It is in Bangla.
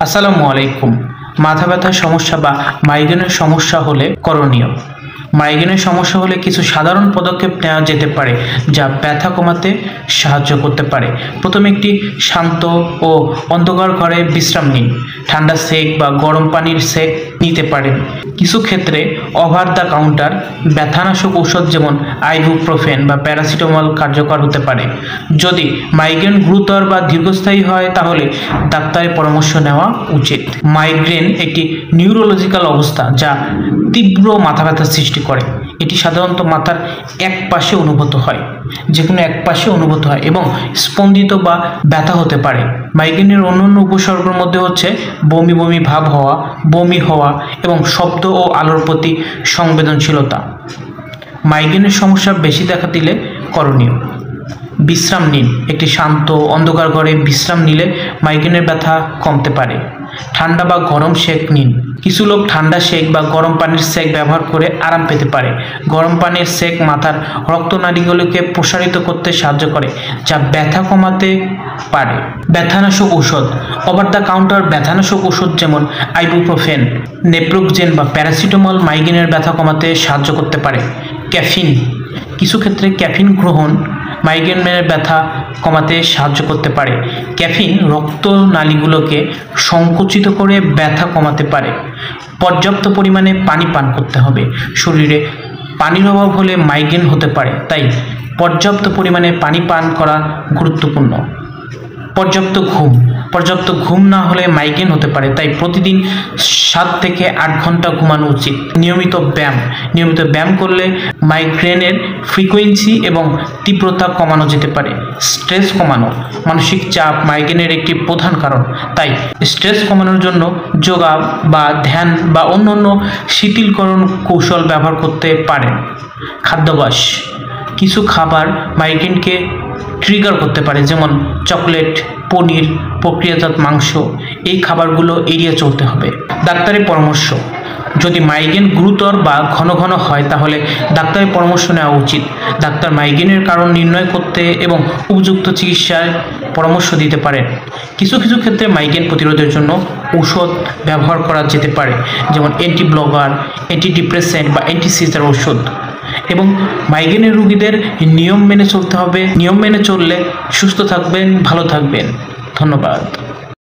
আসসালামু আলাইকুম। মাথা ব্যথার সমস্যা বা মাইগ্রেনের সমস্যা হলে করণীয়। মাইগ্রেনের সমস্যা হলে কিছু সাধারণ পদক্ষেপ নেওয়া যেতে পারে যা ব্যথা কমাতে সাহায্য করতে পারে। প্রথমে একটি শান্ত ও অন্ধকার ঘরে বিশ্রাম নিন। ঠান্ডা সেক বা গরম পানির সেক নিতে পারেন। কিছু ক্ষেত্রে ওভার দ্য কাউন্টার ব্যথানাশক ঔষধ যেমন আইবুপ্রোফেন বা প্যারাসিটামল কার্যকর হতে পারে। যদি মাইগ্রেন গুরুতর বা দীর্ঘস্থায়ী হয় তাহলে ডাক্তারের পরামর্শ নেওয়া উচিত। মাইগ্রেন একটি নিউরোলজিক্যাল অবস্থা যা তীব্র মাথা ব্যথার সৃষ্টি করে। এটি সাধারণত মাথার এক পাশে অনুভূত হয়, যে কোনো এক পাশে অনুভূত হয় এবং স্পন্দিত বা ব্যথা হতে পারে। মাইগ্রেনের অন্যান্য উপসর্গের মধ্যে হচ্ছে বমি বমি ভাব হওয়া, বমি হওয়া এবং শব্দ ও আলোর প্রতি সংবেদনশীলতা। মাইগ্রেনের সমস্যা বেশি দেখা দিলে করণীয়: বিশ্রাম নিন। একটি শান্ত অন্ধকার ঘরে বিশ্রাম নিলে মাইগ্রেনের ব্যথা কমতে পারে। ঠান্ডা বা গরম সেক নিন। কিছু লোক ঠান্ডা সেক বা গরম পানির সেক ব্যবহার করে আরাম পেতে পারে। গরম পানির সেক মাথার রক্তনালীগুলোকে প্রসারিত করতে সাহায্য করে, যা ব্যথা কমাতে পারে। ব্যথানাশক ঔষধ: ওভার দ্য কাউন্টার ব্যথানাশক ওষুধ যেমন আইবুপ্রোফেন, নেপ্রোক্সেন বা প্যারাসিটামল মাইগ্রেনের ব্যথা কমাতে সাহায্য করতে পারে। ক্যাফিন: কিছু ক্ষেত্রে ক্যাফিন গ্রহণ মাইগ্রেনের ব্যথা কমাতে সাহায্য করতে পারে। ক্যাফিন রক্তনালীগুলোকে সংকুচিত করে ব্যথা কমাতে পারে। পর্যাপ্ত পরিমাণে পানি পান করতে হবে। শরীরে পানির অভাব হলে মাইগ্রেন হতে পারে, তাই পর্যাপ্ত পরিমাণে পানি পান করা গুরুত্বপূর্ণ। পর্যাপ্ত ঘুম না হলে মাইগ্রেন হতে পারে, তাই প্রতিদিন 7 থেকে 8 ঘন্টা ঘুমানো উচিত। নিয়মিত ব্যায়াম করলে মাইগ্রেনের ফ্রিকোয়েন্সি এবং তীব্রতা কমানো যেতে পারে। স্ট্রেস কমানো: মানসিক চাপ মাইগ্রেনের একটি প্রধান কারণ, তাই স্ট্রেস কমানোর জন্য যোগা বা ধ্যান বা অন্যান্য শিথিলকরণ কৌশল ব্যবহার করতে পারেন। খাদ্যাভ্যাস: কিছু খাবার মাইগ্রেনকে ট্রিগার করতে পারে, যেমন চকলেট, পনির, প্রক্রিয়াজাত মাংস। এই খাবারগুলো এড়িয়ে চলতে হবে। ডাক্তারের পরামর্শ: যদি মাইগ্রেন গুরুতর বা ঘন ঘন হয় তাহলে ডাক্তারের পরামর্শ নেওয়া উচিত। ডাক্তার মাইগ্রেনের কারণ নির্ণয় করতে এবং উপযুক্ত চিকিৎসার পরামর্শ দিতে পারেন। কিছু ক্ষেত্রে মাইগ্রেন প্রতিরোধের জন্য ঔষধ ব্যবহার করা যেতে পারে, যেমন অ্যান্টিব্লকার, অ্যান্টিডিপ্রেসেন্ট বা অ্যান্টিসিজার ওষুধ। এবং মাইগ্রেনের রোগীদের নিয়ম মেনে চলতে হবে। নিয়ম মেনে চললে সুস্থ থাকবেন, ভালো থাকবেন। ধন্যবাদ।